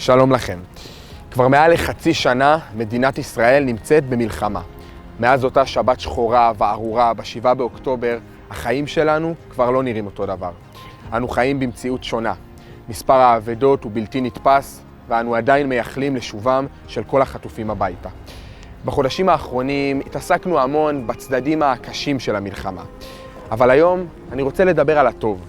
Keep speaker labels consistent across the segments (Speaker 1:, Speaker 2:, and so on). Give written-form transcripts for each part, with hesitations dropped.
Speaker 1: שלום לכם. כבר מעל לחצי שנה מדינת ישראל נמצאת במלחמה. מאז אותה שבת שחורה וארורה ב7 באוקטובר, החיים שלנו כבר לא נראים אותו דבר. אנו חיים במציאות שונה. מספר האבדות הוא בלתי נתפס, ואנו עדיין מייחלים לשובם של כל החטופים הביתה. בחודשים האחרונים התעסקנו המון בצדדים הקשים של המלחמה. אבל היום אני רוצה לדבר על הטוב.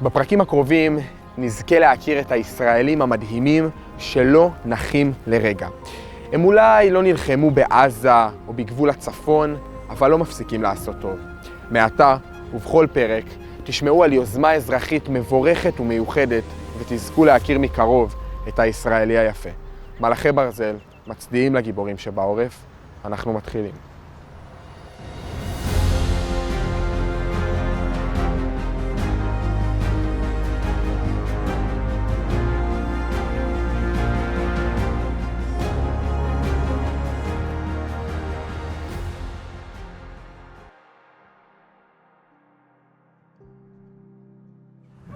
Speaker 1: בפרקים הקרובים נזכה להכיר את הישראלים המדהימים שלא נחים לרגע. הם אולי לא נלחמו בעזה או בגבול הצפון, אבל לא מפסיקים לעשות טוב. מעתה ובכל פרק תשמעו על יוזמה אזרחית מבורכת ומיוחדת ותזכו להכיר מקרוב את הישראלי היפה. מלאכי ברזל, מצדיעים לגיבורים שבעורף, אנחנו מתחילים.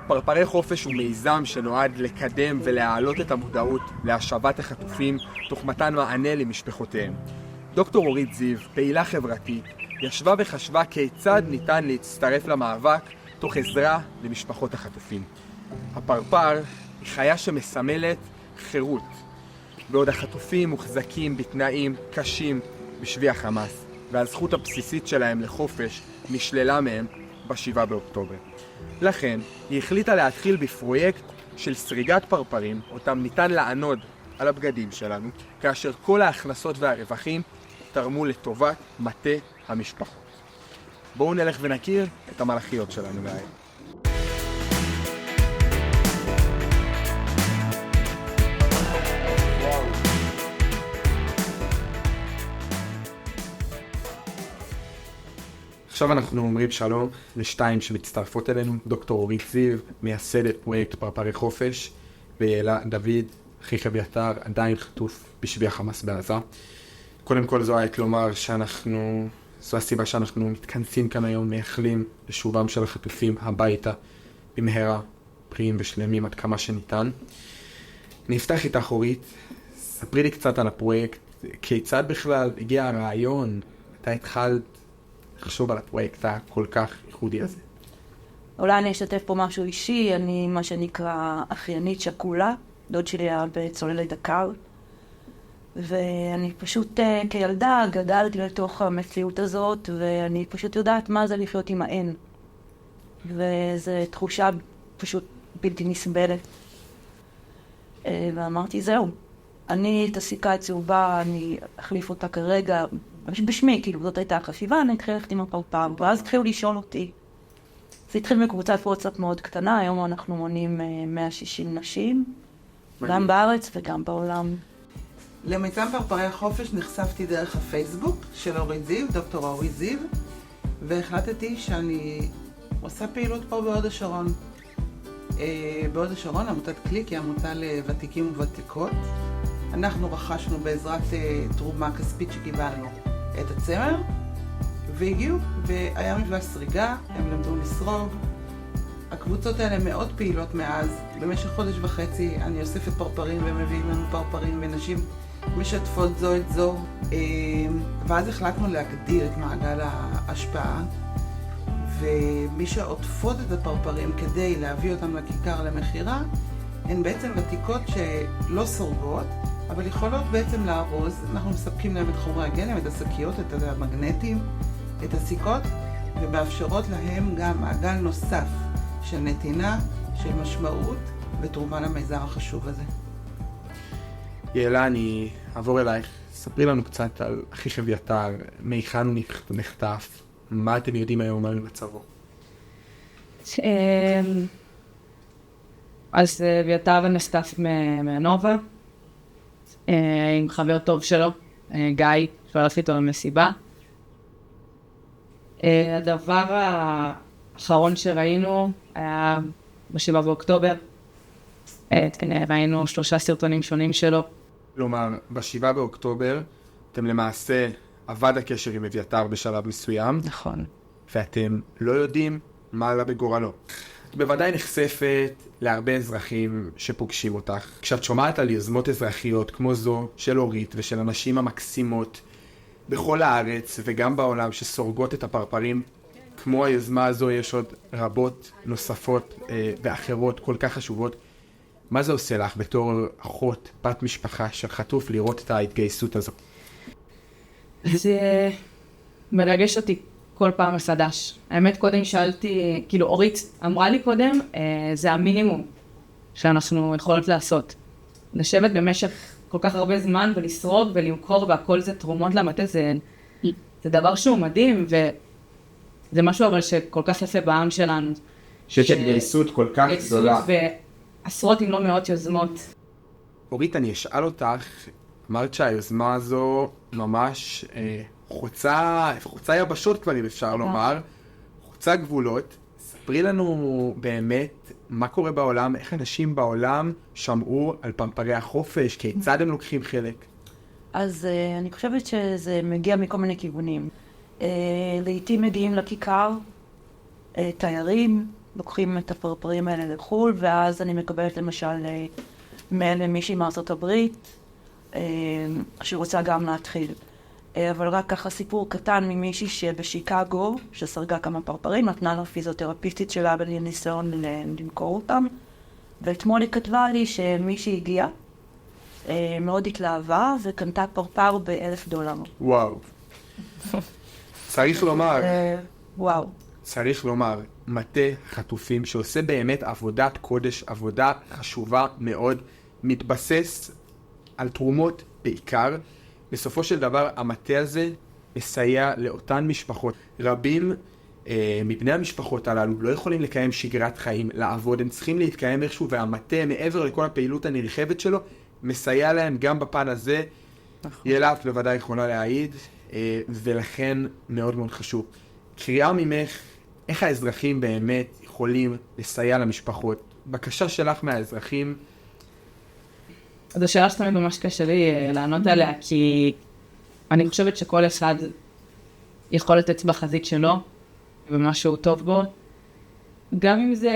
Speaker 1: פרפרי חופש הוא מיזם שנועד לקדם ולהעלות את המודעות להשבת החטופים תוך מתן מענה למשפחותיהם. דוקטור אורית זיו, פעילה חברתית, ישבה וחשבה כיצד ניתן להצטרף למאבק תוך עזרה למשפחות החטופים. הפרפר היא חיה שמסמלת חירות, בעוד החטופים מוחזקים בתנאים קשים בשבי החמאס, והזכות הבסיסית שלהם לחופש נשללה מהם ב7 באוקטובר. לכן, היא החליטה להתחיל בפרויקט של סריגת פרפרים, אותם ניתן לענוד על הבגדים שלנו, כאשר כל ההכנסות והרווחים תרמו לטובת מטה המשפחות. בואו נלך ונכיר את המלאכיות שלנו מהיום. עכשיו אנחנו אומרים שלום לשתיים שמצטרפות אלינו, דוקטור אורית זיו, מייסדת פרויקט פרפרי חופש, ויעלה דוד, אחיך אביתר, עדיין חטוף בשבי החמאס בעזה. קודם כל זו העת לומר זו הסיבה שאנחנו מתכנסים כאן היום, מייחלים לשובם של החטופים הביתה במהרה, בריאים ושלמים עד כמה שניתן. נפתח איתך אורית, ספרי לי קצת על הפרויקט, כיצד בכלל הגיע הרעיון, מתי התחלת לחשוב על הפרויקט הכל כך ייחודי הזה.
Speaker 2: אולי אני אשתף פה משהו אישי, אני מה שנקרא אחיינית שקולה, דוד שלי היה בצוללת דקר, ואני פשוט כילדה גדלתי לתוך המציאות הזאת, ואני פשוט יודעת מה זה לחיות עם האין. וזו תחושה פשוט בלתי נסבלת. ואמרתי, זהו, אני את הסיכה הצהובה, אני אחליף אותה כרגע, בשמי, כאילו, זאת הייתה החשיבה, אני התחיל ללכת עם הפרפר, ואז התחילו לשאול אותי. זה התחיל מקבוצת וואטסאפ מאוד קטנה, היום אנחנו מונים 160 נשים, גם בארץ וגם בעולם.
Speaker 3: למיזם פרפרי החופש נחשפתי דרך הפייסבוק של אורית זיו, דוקטור אורית זיו, והחלטתי שאני עושה פעילות פה בהוד השרון. בהוד השרון, עמותת קליק, היא עמותה לוותיקים וותיקות. אנחנו רכשנו בעזרת תרומה כספית שקיבלנו את הצמר, והגיעו, והיה מפגש סריגה, הם למדו לסרוג. הקבוצות האלה מאוד פעילות מאז. במשך חודש וחצי אני אוספת פרפרים ומביאים לנו פרפרים, ונשים משתפות זו את זו. ואז החלטנו להגדיל את מעגל ההשפעה, ומי שעוטפות את הפרפרים כדי להביא אותם לכיכר למחירה, הן בעצם ותיקות שלא סורגות, אבל יכולות בעצם לארוז. אנחנו מספקים להם את חומרי הגלם, את השקיות, את המגנטים, את הסיכות, ומאפשרות להם גם מעגל נוסף של נתינה, של משמעות ותרומה למיזם החשוב הזה.
Speaker 1: יעלה, אני אעבור אלייך. ספרי לנו קצת על אחיך אביתר, מהיכן הוא נחטף, מה אתם יודעים היום על מצבו?
Speaker 4: אז אביתר נחטף מהנובה, עם חבר טוב שלו, גיא, שהלך איתו למסיבה. הדבר האחרון שראינו היה ב7 באוקטובר. ראינו 3 סרטונים שונים שלו.
Speaker 1: כלומר, ב7 באוקטובר אתם למעשה עבד הקשר עם אביתר בשלב מסוים.
Speaker 4: נכון.
Speaker 1: ואתם לא יודעים מה עלה בגורלו. את בוודאי נחשפת להרבה אזרחים שפוגשים אותך. כשאת שומעת על יוזמות אזרחיות כמו זו של אורית ושל הנשים המקסימות בכל הארץ וגם בעולם שסורגות את הפרפרים, כמו היוזמה הזו יש עוד רבות נוספות ואחרות כל כך חשובות. מה זה עושה לך בתור אחות, בת משפחה של חטוף לראות את ההתגייסות הזו?
Speaker 4: זה מרגש אותי כל פעם מחדש. האמת, קודם שאלתי, כאילו אורית אמרה לי קודם, זה המינימום שאנחנו יכולות לעשות. לשבת במשך כל כך הרבה זמן ולשרוד ולמכור והכל זה תרומות למטה, זה דבר שהוא מדהים וזה משהו אבל שכל כך יפה בעם שלנו.
Speaker 1: שיש התגייסות כל כך גדולה.
Speaker 4: ועשרות אם לא מאות יוזמות.
Speaker 1: אורית, אני אשאל אותך, אמרת שהיוזמה הזו ממש חוצה יבשות כבר, אם אפשר לומר, חוצה גבולות. ספרי לנו באמת מה קורה בעולם, איך אנשים בעולם שמעו על פרפרי החופש, כיצד הם לוקחים חלק.
Speaker 2: אז אני חושבת שזה מגיע מכל מיני כיוונים. לעתים מגיעים לכיכר, תיירים, לוקחים את הפרפרים האלה לחול, ואז אני מקבלת למשל מייל למישהי מארצות הברית, שרוצה גם להתחיל. אבל רק ככה סיפור קטן ממישהי שבשיקגו, שסרגה כמה פרפרים, נתנה לה פיזיותרפיסטית שלה בניסיון למכור אותם. ואתמול היא כתבה לי שמישהי הגיעה, מאוד התלהבה, וקנתה פרפר $1,000.
Speaker 1: וואו. צריך לומר,
Speaker 2: וואו.
Speaker 1: צריך לומר, מטה חטופים שעושה באמת עבודת קודש, עבודה חשובה מאוד, מתבסס על תרומות בעיקר. בסופו של דבר, המטה הזה מסייע לאותן משפחות. רבים מבני המשפחות הללו לא יכולים לקיים שגרת חיים, לעבוד, הם צריכים להתקיים איכשהו, והמטה, מעבר לכל הפעילות הנרחבת שלו, מסייע להם גם בפן הזה. ילה, את בוודאי יכולה להעיד, ולכן מאוד מאוד חשוב. קריאה ממך, איך האזרחים באמת יכולים לסייע למשפחות? בקשה שלך מהאזרחים.
Speaker 4: אז השאלה שתמיד ממש קשה לי לענות עליה, כי אני חושבת שכל אחד יכול לתת בחזית שלו, ומשהו טוב בו. גם אם זה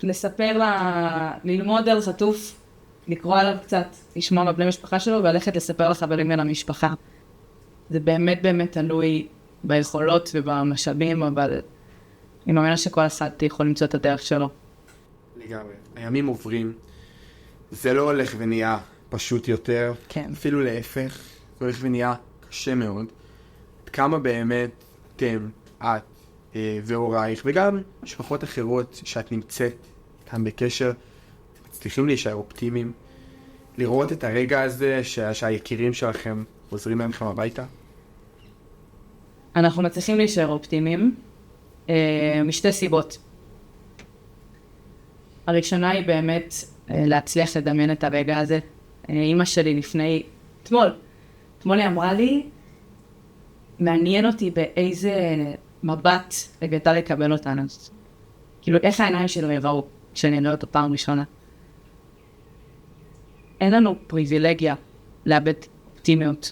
Speaker 4: לספר לה, ללמוד על חטוף, לקרוא עליו קצת, לשמוע מבני משפחה שלו, וללכת לספר לחברים ולמשפחה. זה באמת באמת תלוי ביכולות ובמשאבים, אבל אני מאמינה שכל אחד יכול למצוא את הדרך שלו.
Speaker 1: לגמרי. הימים עוברים, זה לא הולך ונהיה פשוט יותר,
Speaker 2: כן.
Speaker 1: אפילו להפך, זה הולך ונהיה קשה מאוד. כמה באמת אתם, את והורייך, וגם משפחות אחרות שאת נמצאת איתן בקשר, מצליחים להישאר אופטימיים, לראות את הרגע הזה שהיקירים שלכם עוזרים לכם הביתה?
Speaker 4: אנחנו מצליחים להישאר אופטימיים, משתי סיבות. הראשונה היא באמת להצליח לדמיין את הרגע הזה. אמא שלי אתמול היא אמרה לי, מעניין אותי באיזה מבט הגעתה לקבל אותנו. כאילו, איך העיניים שלו יבואו כשאני אראה אותו פעם ראשונה. אין לנו פריבילגיה לאבד אופטימיות,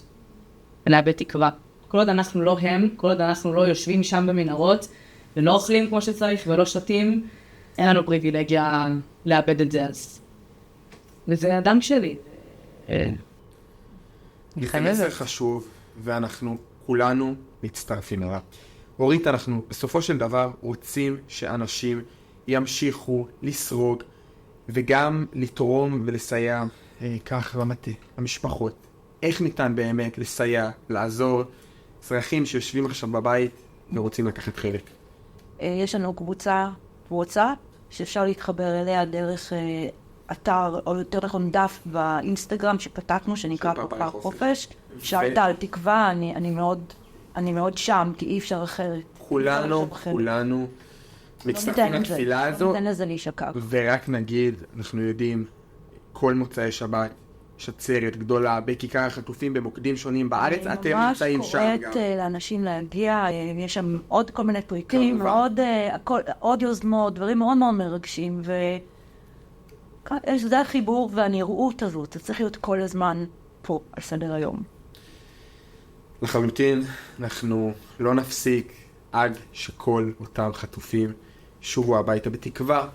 Speaker 4: לאבד תקווה. כל עוד אנחנו לא הם, כל עוד אנחנו לא יושבים שם במנהרות, ולא אוכלים כמו שצריך ולא שותים, אין לנו פריבילגיה לאבד את זה אז. וזה האדם שלי.
Speaker 1: זה חשוב, ואנחנו כולנו מצטרפים אליו. אורית, אנחנו בסופו של דבר רוצים שאנשים ימשיכו לסרוג, וגם לתרום ולסייע כך במטה, המשפחות. איך ניתן באמת לסייע, לעזור, אזרחים שיושבים עכשיו בבית ורוצים לקחת חלק?
Speaker 2: יש לנו קבוצה וואטסאפ, שאפשר להתחבר אליה דרך אתר, או יותר נכון דף באינסטגרם שפתחנו, שנקרא פרפר חופש. שאלת על תקווה, אני מאוד שם, כי אי אפשר אחרת.
Speaker 1: כולנו מצטרפים לתפילה הזו.
Speaker 2: ניתן לזה להישכח.
Speaker 1: ורק נגיד, אנחנו יודעים, כל מוצאי שבת, יש עצרת גדולה בכיכר החטופים במוקדים שונים בארץ, אתם נמצאים שם גם.
Speaker 2: ממש קוראת לאנשים להגיע, יש שם עוד כל מיני פריטים, עוד יוזמות, דברים מאוד מאוד מרגשים, זה החיבור והנראות הזאת, זה צריך להיות כל הזמן פה על סדר היום.
Speaker 1: לחלוטין, אנחנו לא נפסיק עד שכל אותם חטופים שובו הביתה, בתקווה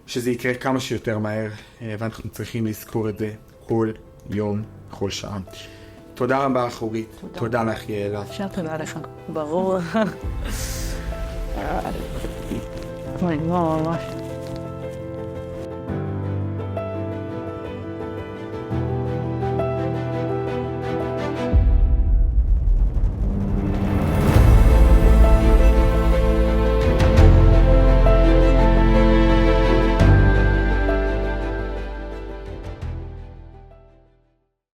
Speaker 1: שזה יקרה כמה שיותר מהר, ואנחנו צריכים לזכור את זה כל יום, כל שעה. תודה רבה לך אורית, תודה לך יעלה.
Speaker 2: תודה לך, ברור. ממש.